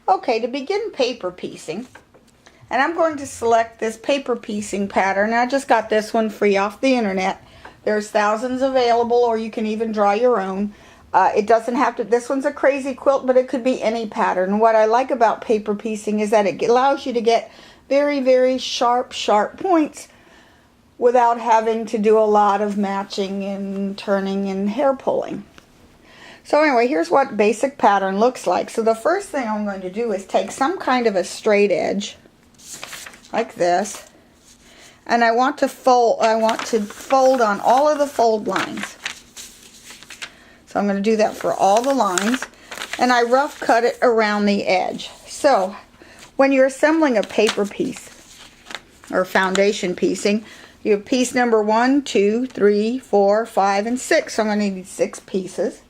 Okay, to begin paper piecing, and I'm going to select this paper piecing pattern. I just got this one free off the internet. There's thousands available, or you can even draw your own. It doesn't have to, this one's a crazy quilt, but it could be any pattern. What I like about paper piecing is that it allows you to get very, very sharp points without having to do a lot of matching and turning and hair pulling. So anyway, here's what basic pattern looks like. So the first thing I'm going to do is take some kind of a straight edge, like this, and I want to fold on all of the fold lines. So I'm going to do that for all the lines, and I rough cut it around the edge. So when you're assembling a paper piece or foundation piecing, you have piece number 1, 2, 3, 4, 5, and 6. So I'm going to need 6 pieces.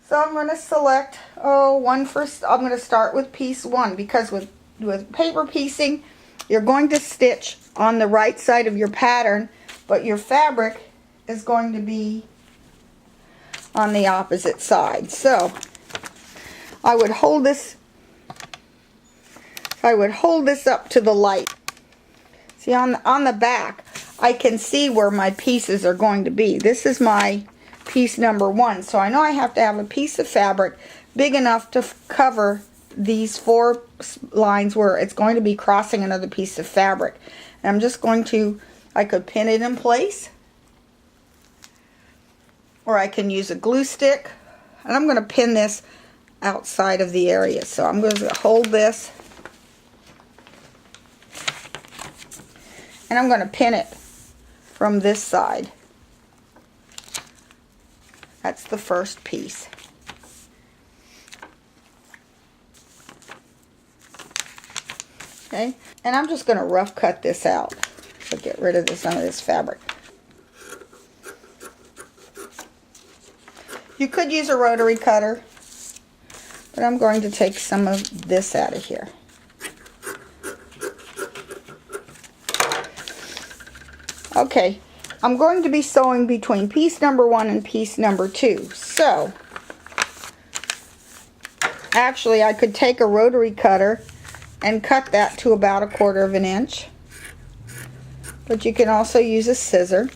So I'm going to select one first. I'm going to start with piece 1, because with paper piecing, you're going to stitch on the right side of your pattern, but your fabric is going to be on the opposite side. So I would hold this up to the light. See, on the back, I can see where my pieces are going to be. This is my piece number 1, so I know I have to have a piece of fabric big enough to cover these 4 lines where it's going to be crossing another piece of fabric. And I'm just going to, I could pin it in place, or I can use a glue stick, and I'm going to pin this outside of the area. So I'm going to hold this, and I'm going to pin it from this side. That's the first piece. Okay, and I'm just going to rough cut this out to get rid of some of this fabric. You could use a rotary cutter, but I'm going to take some of this out of here. Okay, I'm going to be sewing between piece number 1 and piece number 2. So, actually I could take a rotary cutter and cut that to about 1/4 of an inch. But you can also use a scissor.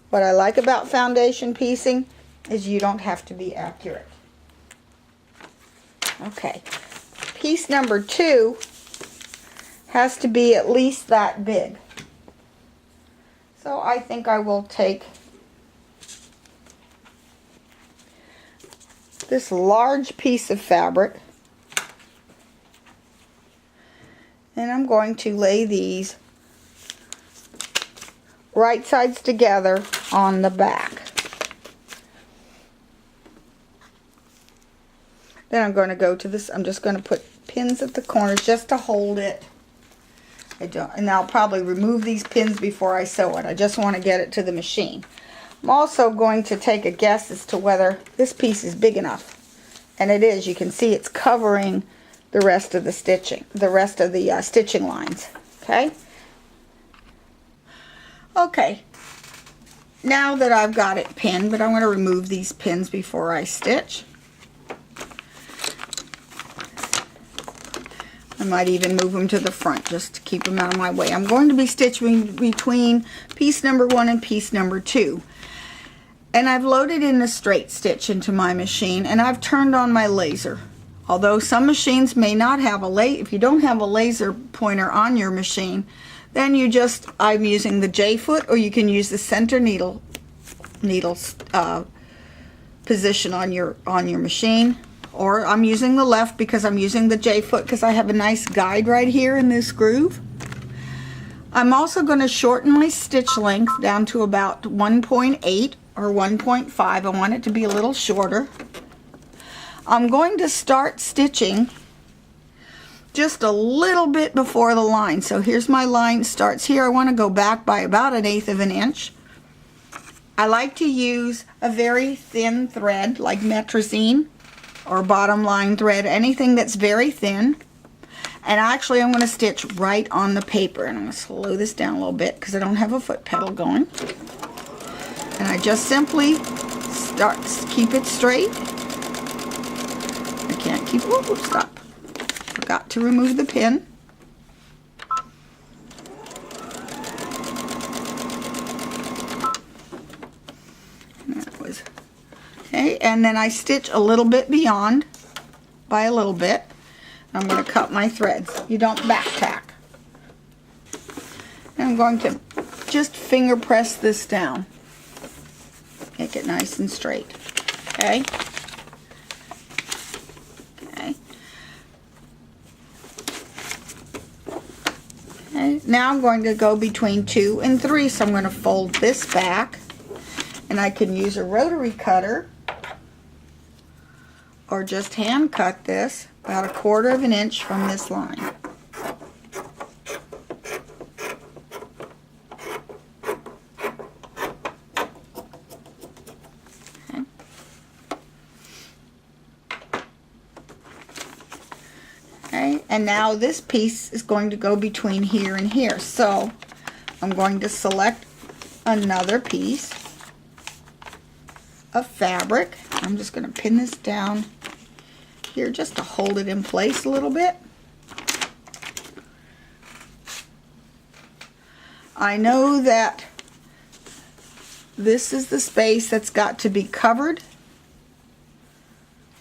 What I like about foundation piecing is you don't have to be accurate. Okay, piece number 2 has to be at least that big. So I think I will take this large piece of fabric, and I'm going to lay these right sides together on the back. Then I'm going to go to this, I'm just going to put pins at the corners just to hold it. And I'll probably remove these pins before I sew it. I just want to get it to the machine. I'm also going to take a guess as to whether this piece is big enough. And it is. You can see it's covering the rest of the stitching, stitching lines. Okay? Okay. Now that I've got it pinned, but I'm going to remove these pins before I stitch. I might even move them to the front just to keep them out of my way. I'm going to be stitching between piece number 1 and piece number 2. And I've loaded in a straight stitch into my machine, and I've turned on my laser. Although some machines may not have a laser, if you don't have a laser pointer on your machine, then I'm using the J-foot, or you can use the center needle position on your machine. Or I'm using the left because I'm using the J-foot because I have a nice guide right here in this groove. I'm also going to shorten my stitch length down to about 1.8 or 1.5. I want it to be a little shorter. I'm going to start stitching just a little bit before the line. So here's my line, starts here. I want to go back by about 1/8 of an inch. I like to use a very thin thread like Metrazine or bottom line thread, anything that's very thin. And actually I'm going to stitch right on the paper, and I'm going to slow this down a little bit because I don't have a foot pedal going. And I just simply keep it straight. I can't keep, oh, stop. Forgot to remove the pin. That was, okay, and then I stitch a little bit beyond, by a little bit. I'm going to cut my threads. You don't back tack. And I'm going to just finger press this down. Make it nice and straight. Okay? Okay. Okay. Now I'm going to go between 2 and 3. So I'm going to fold this back. And I can use a rotary cutter or just hand cut this about 1/4 of an inch from this line. Okay, and now this piece is going to go between here and here. So I'm going to select another piece of fabric. I'm just going to pin this down here just to hold it in place a little bit. I know that this is the space that's got to be covered.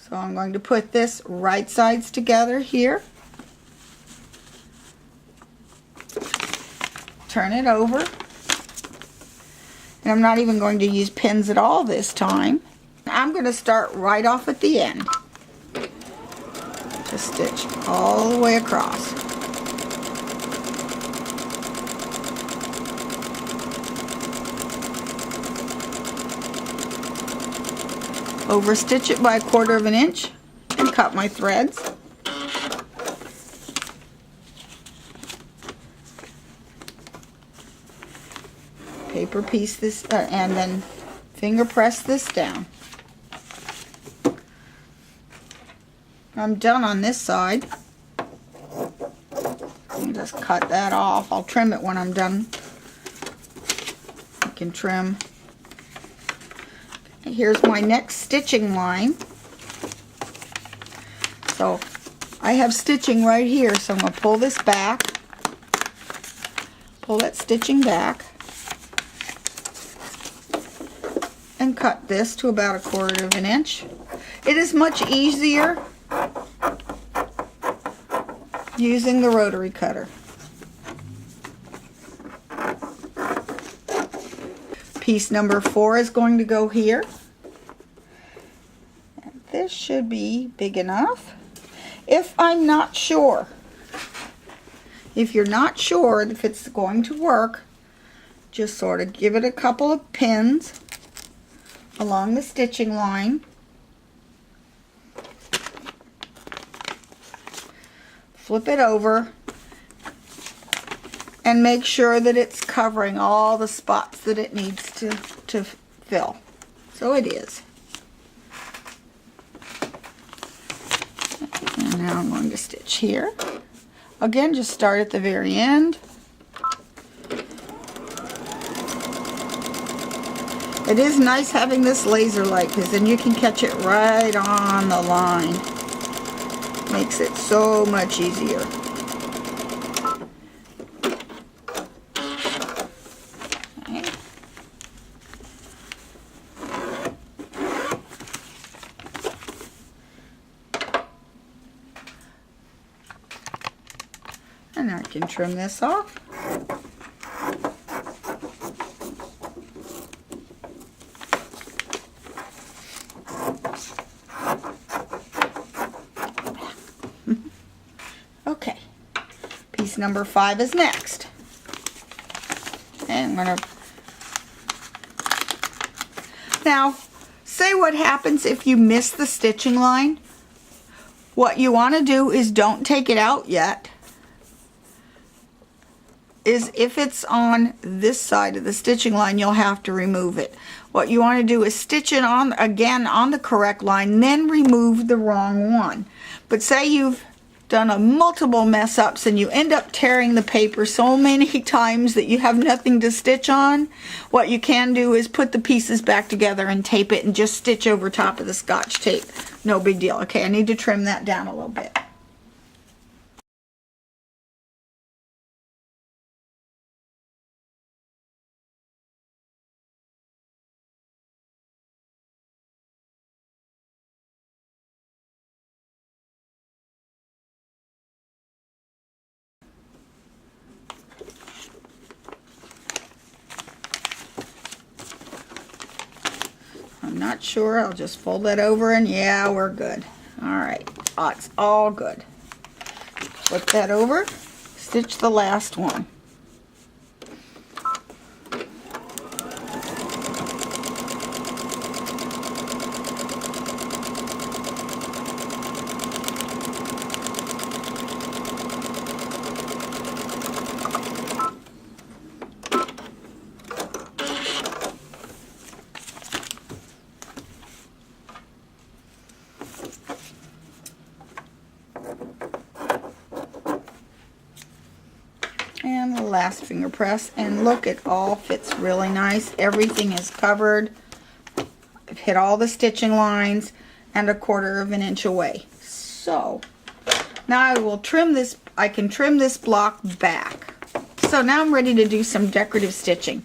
So I'm going to put this right sides together here. Turn it over. And I'm not even going to use pins at all this time. I'm going to start right off at the end. Just stitch all the way across. Overstitch it by 1/4 of an inch and cut my threads. Paper piece this and then finger press this down. I'm done on this side. And just cut that off. I'll trim it when I'm done. You can trim. Here's my next stitching line. So I have stitching right here, so I'm going to pull this back, pull that stitching back, and cut this to about 1/4 of an inch. It is much easier using the rotary cutter. Piece number 4 is going to go here. And this should be big enough. If I'm not sure, if you're not sure if it's going to work, just sort of give it a couple of pins along the stitching line. Flip it over and make sure that it's covering all the spots that it needs to fill. So it is. And now I'm going to stitch here. Again, just start at the very end. It is nice having this laser light because then you can catch it right on the line. Makes it so much easier. And I can trim this off. Okay, piece number 5 is next. And I'm going to... Now, say what happens if you miss the stitching line. What you want to do is don't take it out yet. Is if it's on this side of the stitching line, you'll have to remove it. What you want to do is stitch it on again on the correct line, then remove the wrong one. But say you've done a multiple mess ups and you end up tearing the paper so many times that you have nothing to stitch on, what you can do is put the pieces back together and tape it and just stitch over top of the Scotch tape. No big deal. Okay, I need to trim that down a little bit. I'm not sure. I'll just fold that over and yeah, we're good. All right, it's all good. Flip that over, stitch the last one. And the last finger press, and look, it all fits really nice. Everything is covered. I've hit all the stitching lines and 1/4 of an inch away. So now I will trim this. I can trim this block back. So now I'm ready to do some decorative stitching.